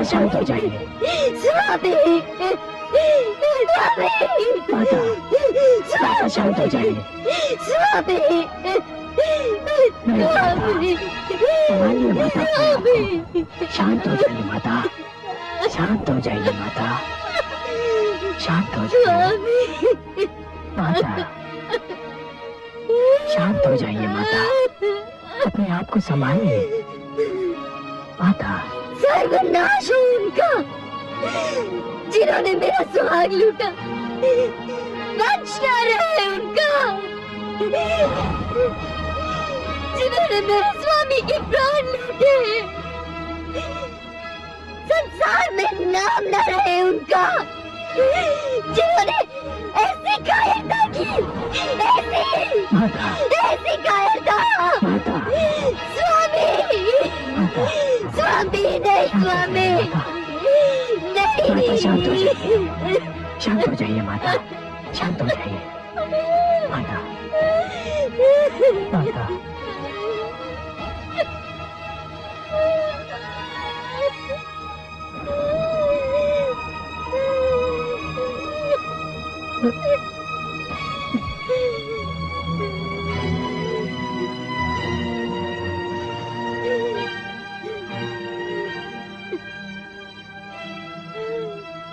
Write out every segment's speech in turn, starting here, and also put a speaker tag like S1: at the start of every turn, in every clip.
S1: शांत हो जाइए माता, शांत हो जाइए। संभालिए माता, शांत हो जाइए माता, शांत हो जाइए माता, शांत हो जाइए माता, शांत हो जाइए माता, अपने आप को संभालिए माता।
S2: सर्वनाश हो उनका, जिन्होंने मेरा सुहाग लूटा, वंश न रहे उनका, जिन्होंने मेरे स्वामी के प्राण लूटे, संसार में नाम न रहे उनका, जिन्होंने ऐसी कायरता की, ऐसी कायरता। स्वामी, स्वामी नहीं, स्वामी नहीं।
S1: शांत हो जाइए, शांत हो जाइए माता, शांत हो जाइए माता, माता।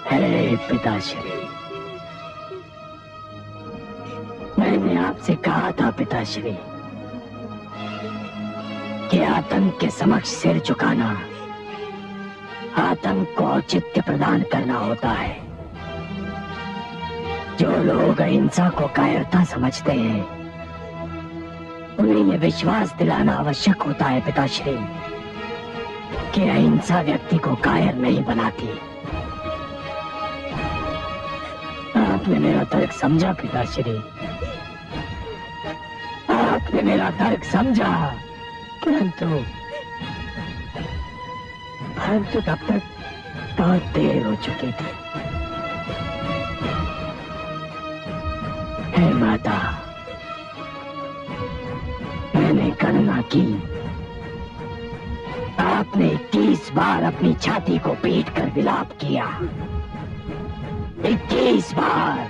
S1: हे पिताश्री, मैंने आपसे कहा था पिताश्री कि आतंक के समक्ष सिर झुकाना आतंक को औचित्य प्रदान करना होता है। जो लोग अहिंसा को कायरता समझते हैं उन्हें यह विश्वास दिलाना आवश्यक होता है पिताश्री कि अहिंसा व्यक्ति को कायर नहीं बनाती। आपने मेरा तर्क समझा पिताश्री, आपने मेरा तर्क समझा, परंतु तब तक बहुत देर हो चुकी थी। हे माता, मैंने गणना की, आपने 21 बार अपनी छाती को पीट कर विलाप किया। 21 बार।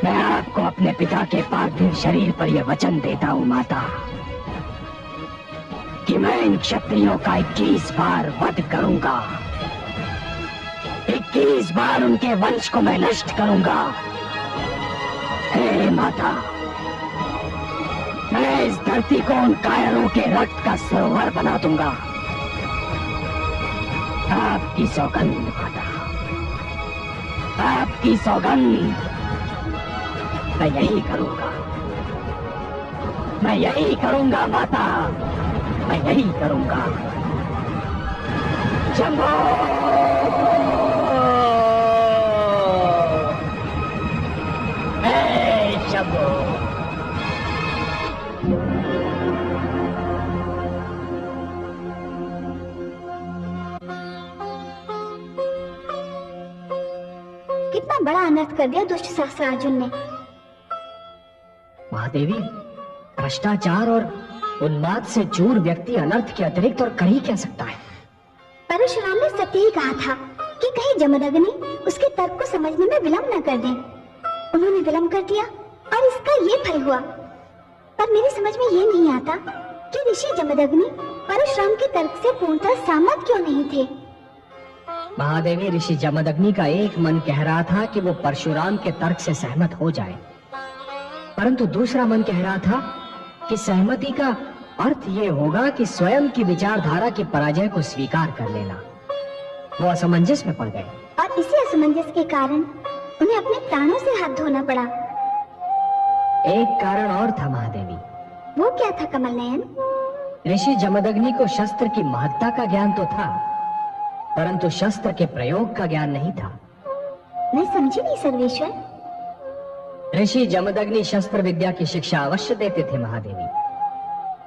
S1: मैं आपको अपने पिता के पार्थिव शरीर पर यह वचन देता हूँ माता कि मैं इन क्षत्रियों का 21 बार वध करूंगा। 21 बार उनके वंश को मैं नष्ट करूंगा। हे माता, मैं इस धरती को उन कायरों के रक्त का सरोवर बना दूंगा। आपकी सौगंध माता, आपकी सौगंध, मैं यही करूंगा, मैं यही करूंगा माता, मैं यही करूंगा। शंभो, हे शंभो।
S2: कितना बड़ा अनर्थ कर दिया दुष्ट सहस्त्रार्जुन ने।
S3: महादेवी, भ्रष्टाचार और उन्माद से चूर व्यक्ति अनर्थ के अतिरिक्त और कर ही क्या सकता है?
S2: परशुराम ने सत्य ही कहा था। कि कहीं जमदग्नि उसके तर्क को समझने में विलंब न कर दे। उन्होंने विलंब कर दिया और इसका ये फल हुआ। पर मेरी समझ में ये नहीं आता कि ऋषि जमदग्नि परशुराम के तर्क से पूर्णतः सहमत क्यों नहीं थे।
S3: महादेवी, ऋषि जमदग्नि का एक मन कह रहा था कि वो परशुराम के तर्क से सहमत हो जाए, परंतु दूसरा मन कह रहा था कि सहमति का अर्थ ये होगा कि स्वयं की विचारधारा की पराजय को स्वीकार कर लेना। वो असमंजस में पड़ गए
S2: और इसी असमंजस के कारण उन्हें अपने प्राणों से हाथ धोना पड़ा।
S3: एक कारण और था महादेवी।
S2: वो क्या था कमल नयन?
S3: ऋषि जमदग्नि को शस्त्र की महत्ता का ज्ञान तो था, परंतु शस्त्र के प्रयोग का ज्ञान नहीं था।
S2: मैं समझी नहीं सर्वेश्वर।
S3: ऋषि जमदग्नि शस्त्र विद्या की शिक्षा अवश्य देते थे महादेवी,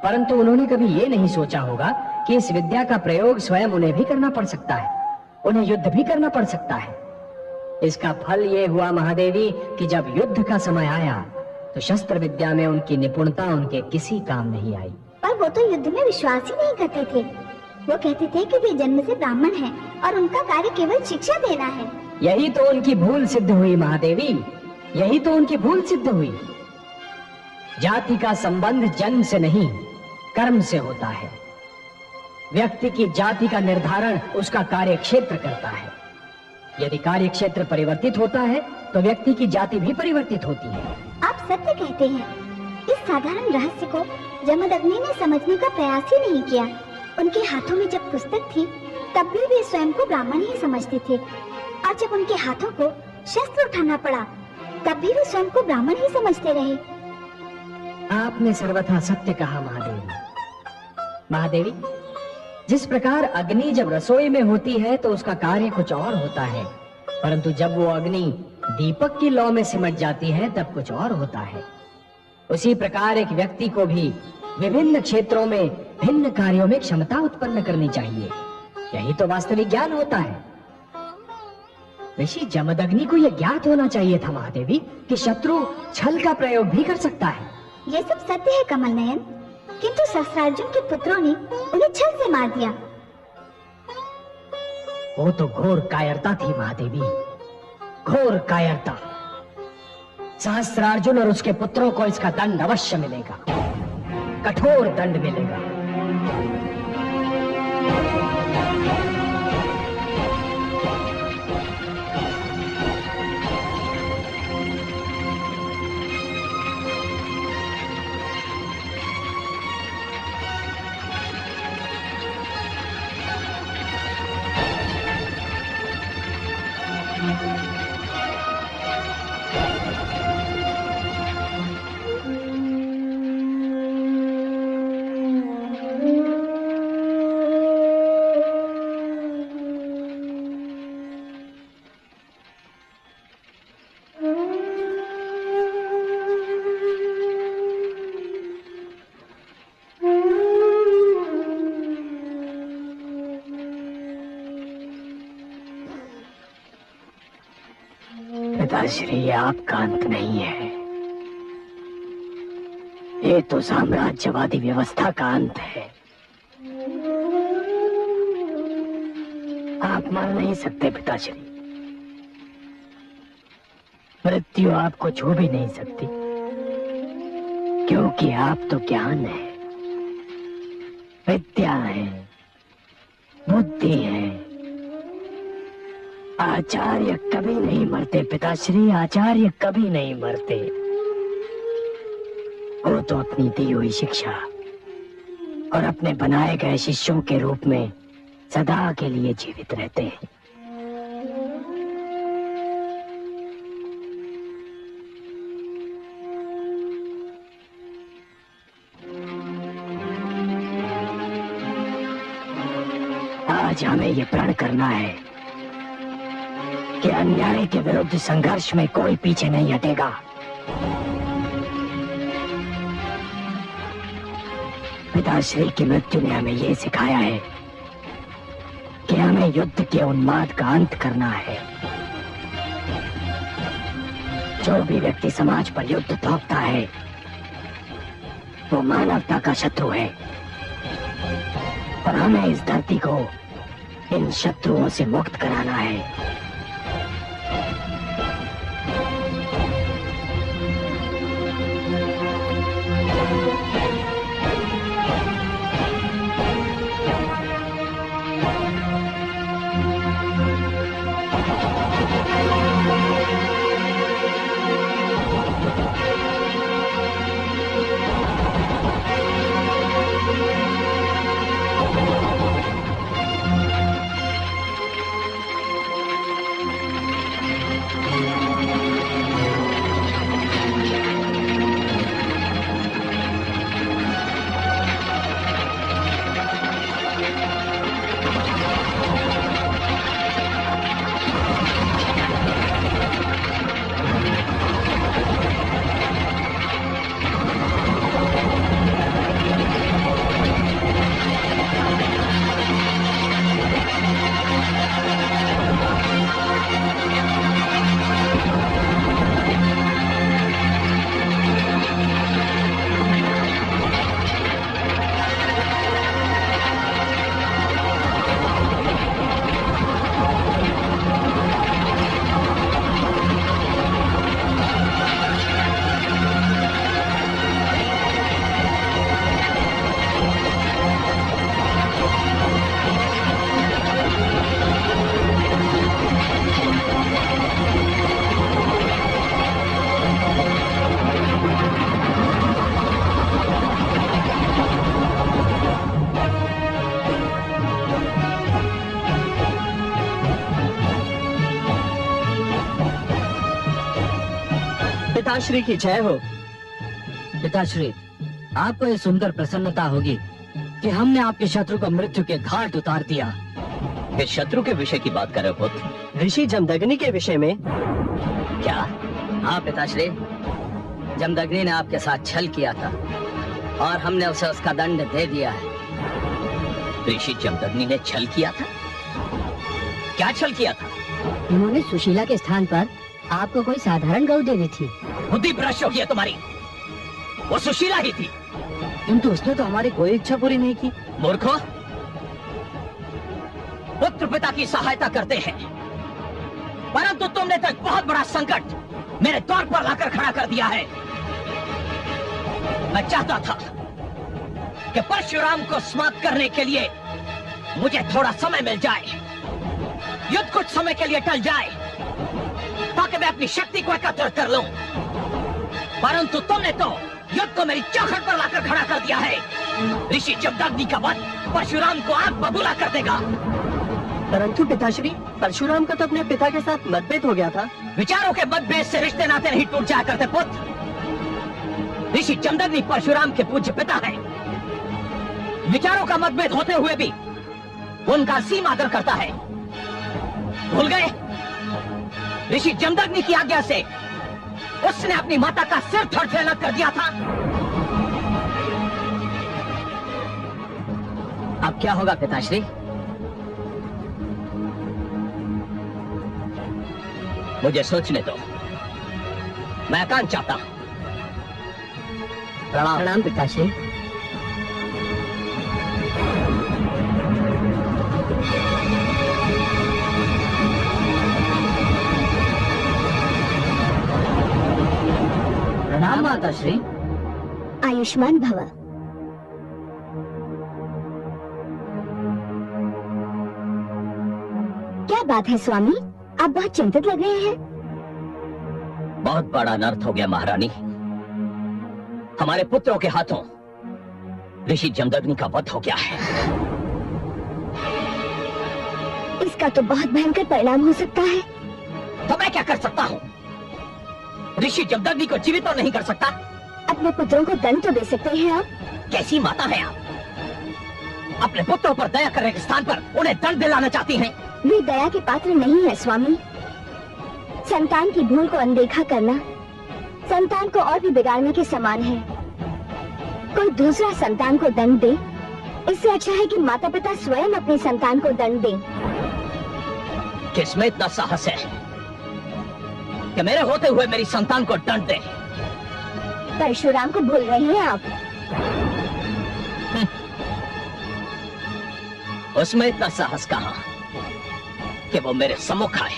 S3: परंतु उन्होंने कभी ये नहीं सोचा होगा कि इस विद्या का प्रयोग स्वयं उन्हें भी करना पड़ सकता है, उन्हें युद्ध भी करना पड़ सकता है। इसका फल ये हुआ महादेवी कि जब युद्ध का समय आया तो शस्त्र विद्या में उनकी निपुणता उनके किसी काम नहीं आई।
S2: पर वो तो युद्ध में विश्वास ही नहीं करते थे। वो कहते थे कि वे जन्म से ब्राह्मण हैं और उनका कार्य केवल शिक्षा देना है।
S3: यही तो उनकी भूल सिद्ध हुई महादेवी, यही तो उनकी भूल सिद्ध हुई। जाति का संबंध जन्म से नहीं, कर्म से होता है। व्यक्ति की जाति का निर्धारण उसका कार्य क्षेत्र करता है। यदि कार्य क्षेत्र परिवर्तित होता है तो व्यक्ति की जाति भी परिवर्तित होती है।
S2: आप सत्य कहते हैं। इस साधारण रहस्य को जमदग्नि ने समझने का प्रयास ही नहीं किया। उनके हाथों में जब पुस्तक थी तब भी वे स्वयं को ब्राह्मण ही समझते थे, और जब उनके हाथों को शस्त्र उठाना पड़ा तब भी वे स्वयं को ब्राह्मण ही समझते रहे।
S3: आपने सर्वथा सत्य कहा महादेवी। महादेवी, जिस प्रकार अग्नि जब रसोई में होती है तो उसका कार्य कुछ और होता है, परंतु जब वो अग्नि दीपक की लौ में सिमट जाती है तब कुछ और होता है। उसी प्रकार एक व्यक्ति को भी विभिन्न क्षेत्रों में भिन्न कार्यों में क्षमता उत्पन्न करनी चाहिए। यही तो वास्तविक ज्ञान होता है। ऋषि जमदग्नि को यह ज्ञात होना चाहिए था महादेवी कि शत्रु छल का प्रयोग भी कर सकता है।
S2: ये सब सत्य है कमल नयन, किंतु सहस्त्रार्जुन के पुत्रों ने उन्हें छल से मार दिया।
S3: वो तो घोर कायरता थी महादेवी, घोर कायरता। सहस्त्रार्जुन और उसके पुत्रों को इसका दंड अवश्य मिलेगा, कठोर दंड मिलेगा। पिताश्री, आपका अंत नहीं है। ये तो साम्राज्यवादी व्यवस्था का अंत है। आप मर नहीं सकते पिताश्री। मृत्यु आपको छू भी नहीं सकती, क्योंकि आप तो ज्ञान है, विद्या है, बुद्धि है। आचार्य कभी नहीं मरते पिताश्री, आचार्य कभी नहीं मरते। वो तो अपनी दी हुई शिक्षा और अपने बनाए गए शिष्यों के रूप में सदा के लिए जीवित रहते हैं। आज हमें ये प्रण करना है कि अन्याय के विरुद्ध संघर्ष में कोई पीछे नहीं हटेगा। पिताश्री की मृत्यु ने हमें ये सिखाया है कि हमें युद्ध के उन्माद का अंत करना है। जो भी व्यक्ति समाज पर युद्ध थोपता है वो मानवता का शत्रु है, और हमें इस धरती को
S1: इन शत्रुओं से मुक्त कराना है।
S3: पिताश्री की जय हो। पिताश्री, आपको ये सुनकर प्रसन्नता होगी कि हमने आपके शत्रु को मृत्यु के घाट उतार दिया।
S4: इस शत्रु के विषय की बात कर रहे हो पुत्र?
S3: ऋषि जमदग्नि के विषय में।
S4: क्या? हाँ पिताश्री, जमदग्नि ने आपके साथ छल किया था और हमने उसे उसका दंड दे दिया है। ऋषि जमदग्नि ने छल किया था? क्या छल किया था?
S1: उन्होंने सुशीला के स्थान पर आपको कोई साधारण गौ दे दी थी।
S4: बुद्धि भ्रष्ट हो गई है तुम्हारी। वो सुशीला ही थी।
S3: किंतु उसने तो हमारी कोई इच्छा पूरी नहीं की।
S4: मूर्खो, पुत्र पिता की सहायता करते हैं, परंतु तुमने तो एक बहुत बड़ा संकट मेरे द्वार पर लाकर खड़ा कर दिया है। मैं चाहता था कि परशुराम को समाप्त करने के लिए मुझे थोड़ा समय मिल जाए, युद्ध कुछ समय के लिए टल जाए, ताकि मैं अपनी शक्ति को एकत्र कर लूं। परंतु तुमने तो युद्ध को मेरी चौखट पर लाकर खड़ा कर दिया है। ऋषि जमदग्नि का वध परशुराम को आग बबूला कर देगा।
S3: परंतु पिताश्री, परशुराम का तो अपने पिता के साथ मतभेद हो गया था।
S4: विचारों के मतभेद से रिश्ते नाते नहीं टूट जाया करते पुत्र। ऋषि जमदग्नि परशुराम के पूज्य पिता हैं। विचारों का मतभेद होते हुए भी उनका सीम आदर करता है। भूल गए? ऋषि जमदग्नि की आज्ञा से उसने अपनी माता का सिर थड़थड़ाना कर दिया था। अब क्या होगा पिताश्री? मुझे सोचने दो, मैं एकांत चाहता हूं।
S1: प्रणाम पिताश्री।
S3: प्रणाम माताश्री।
S2: आयुष्मान भव। क्या बात है स्वामी, आप बहुत चिंतित लग रहे हैं।
S4: बहुत बड़ा अनर्थ हो गया महारानी। हमारे पुत्रों के हाथों ऋषि जमदग्नि का वध हो गया है।
S2: इसका तो बहुत भयंकर परिणाम हो सकता है।
S4: तो मैं क्या कर सकता हूँ? ऋषि जमदग्नि को जीवित तो नहीं कर सकता।
S2: अपने पुत्रों को दंड तो दे सकते हैं आप।
S4: कैसी माता है आप? अपने पुत्रों पर दया करने के स्थान पर उन्हें दंड दिलाना चाहती हैं।
S2: वे दया के पात्र नहीं है स्वामी। संतान की भूल को अनदेखा करना संतान को और भी बिगाड़ने के समान है। कोई दूसरा संतान को दंड दे, इससे अच्छा है कि माता पिता स्वयं अपनी संतान को दंड दें।
S4: किसमें इतना साहस है कि मेरे होते हुए मेरी संतान को दंड दे?
S2: परशुराम को भूल रहे हैं आप।
S4: उसमें इतना साहस कहाँ? कि वो मेरे सम्मुख आए।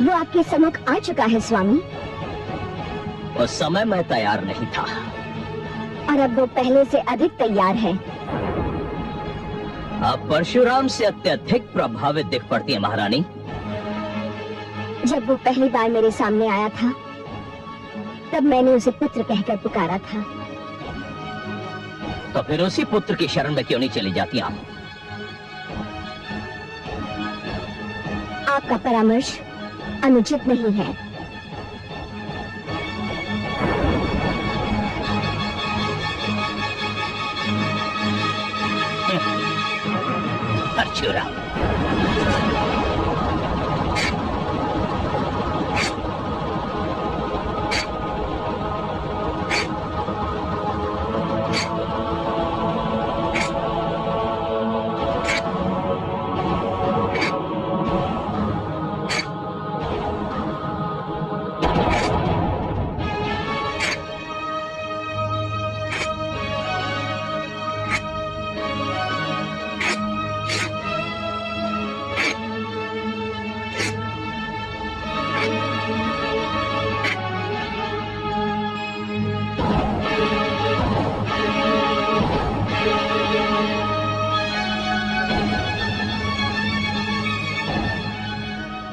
S2: वो आपके सम्मुख आ चुका है स्वामी।
S4: उस समय मैं तैयार नहीं था
S2: और अब वो पहले से अधिक तैयार है।
S4: आप परशुराम से अत्यधिक प्रभावित दिख पड़ती है महारानी।
S2: जब वो पहली बार मेरे सामने आया था तब मैंने उसे पुत्र कहकर पुकारा था।
S4: तो फिर उसी पुत्र की शरण में क्यों नहीं चली जाती आप?
S2: आपका परामर्श अनुचित नहीं है।
S4: परशुराम,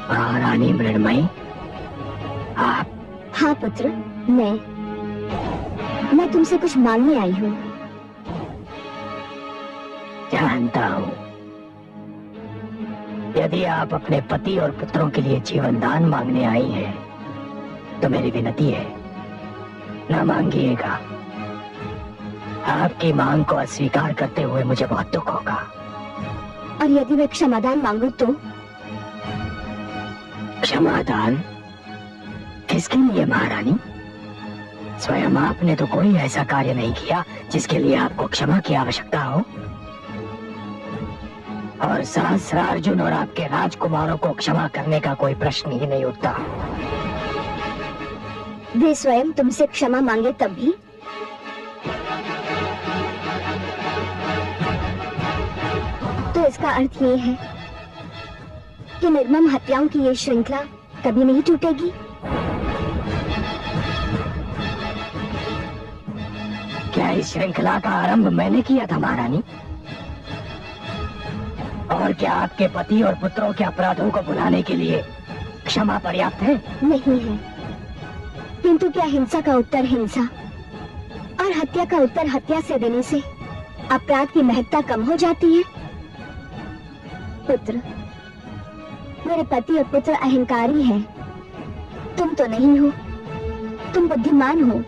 S1: महारानी मृण्मयी, आप?
S2: हाँ पुत्र, मैं तुमसे कुछ मांगने आई हूँ।
S1: जानता हूँ। यदि आप अपने पति और पुत्रों के लिए जीवन दान मांगने आई हैं, तो मेरी विनती है, न मांगिएगा। आपकी मांग को अस्वीकार करते हुए मुझे बहुत दुख होगा।
S2: और यदि मैं क्षमादान मांगू तो?
S1: क्षमादान किसके लिए महारानी? स्वयं आपने तो कोई ऐसा कार्य नहीं किया जिसके लिए आपको क्षमा की आवश्यकता हो। और सहस्रार्जुन और आपके राजकुमारों को क्षमा करने का कोई प्रश्न ही नहीं उठता।
S2: वे स्वयं तुमसे क्षमा मांगे तब भी? तो इसका अर्थ ये है कि निर्मम हत्याओं की ये श्रृंखला कभी नहीं टूटेगी।
S1: क्या इस श्रृंखला का आरंभ मैंने किया था महारानी? और क्या आपके पति और पुत्रों के अपराधों को भुलाने के लिए क्षमा पर्याप्त है?
S2: नहीं है। किंतु क्या हिंसा का उत्तर हिंसा और हत्या का उत्तर हत्या से देने से अपराध की महत्ता कम हो जाती है? पुत्र, मेरे पति और पुत्र अहंकारी हैं। तुम तो नहीं हो। तुम बुद्धिमान हो।